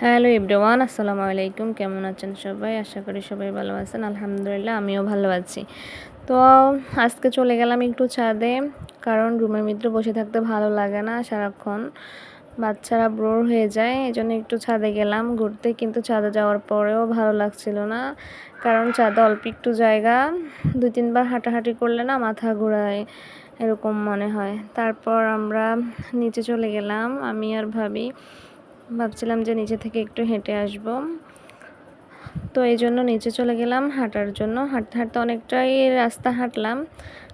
Hello everyone, আসসালামু আলাইকুম। কেমন আছেন সবাই? আশা করি সবাই ভালো আছেন। আলহামদুলিল্লাহ আমিও ভালো আছি। তো আজকে চলে গেলাম একটু ছাদে, কারণ রুমের ভিতরে বসে থাকতে ভালো লাগে না সারাক্ষণ, বাচ্চারা বোর হয়ে যায়। এজন্য একটু ছাদে গেলাম ঘুরতে, কিন্তু ছাদে যাওয়ার পরেও ভালো লাগছিল না, কারণ ছাদে অল্প একটু জায়গা, 2-3 বার হাঁটাহাঁটি করলে না মাথা ঘোরায় এরকম মনে হয়। তারপর আমরা নিচে চলে গেলাম, আমি আর ভাবছিলাম যে নিচে থেকে একটু হেঁটে আসব। তো এই জন্য নিচে চলে গেলাম হাঁটার জন্য। হাঁটতে হাঁটতে অনেকটাই রাস্তা হাঁটলাম।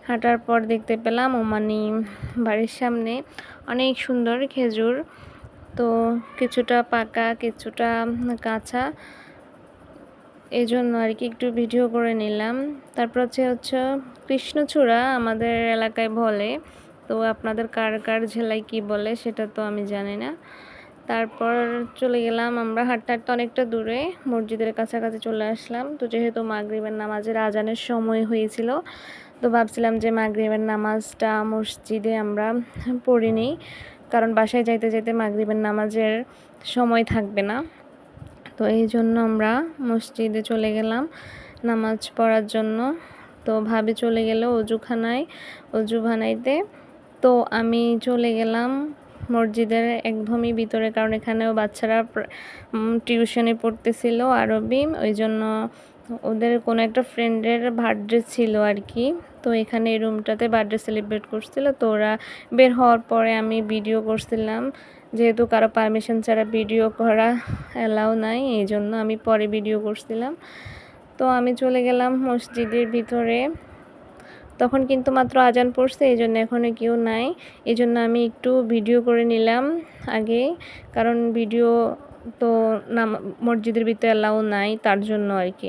হাঁটার পর দেখতে পেলাম ওমানি বাড়ির সামনে অনেক সুন্দর খেজুর। তো কিছুটা পাকা, কিছুটা কাঁচা, এই জন্য আর কি একটু ভিডিও করে নিলাম। তারপর হচ্ছে কৃষ্ণচূড়া আমাদের এলাকায় বলে, তো আপনাদের কার কার জেলায় কী বলে সেটা তো আমি জানি না। তারপর চলে গেলাম আমরা হাঁটতে হাঁটতে অনেকটা দূরে, মসজিদের কাছাকাছি চলে আসলাম। তো যেহেতু মাগরিবের নামাজের আজানের সময় হয়েছিল, তো ভাবছিলাম যে মাগরিবের নামাজটা মসজিদে আমরা পড়ে নিই, কারণ বাসায় যাইতে যাইতে মাগরিবের নামাজের সময় থাকবে না। তো এই জন্য আমরা মসজিদে চলে গেলাম নামাজ পড়ার জন্য। তো ভাবি চলে গেল অজু বানাইতে। তো আমি চলে গেলাম মসজিদের একদমই ভিতরে, কারণ এখানেও বাচ্চারা টিউশনে পড়তেছিল আরবি, ওই জন্য ওদের কোনো একটা ফ্রেন্ডের বার্থডে ছিল আর কি। তো এখানে এই রুমটাতে বার্থডে সেলিব্রেট করছিল। তো ওরা বের হওয়ার পরে আমি ভিডিও করছিলাম, যেহেতু কারো পারমিশন ছাড়া ভিডিও করা অ্যালাউ নাই, এই জন্য আমি পরে ভিডিও করছিলাম। তো আমি চলে গেলাম মসজিদের ভিতরে। তখন কিন্তু মাত্র আজান পড়ছে, এই জন্য এখনও কেউ নাই। এই জন্য আমি একটু ভিডিও করে নিলাম আগে, কারণ ভিডিও তো মসজিদের ভিতরে অ্যালাউ নাই, তার জন্য আর কি।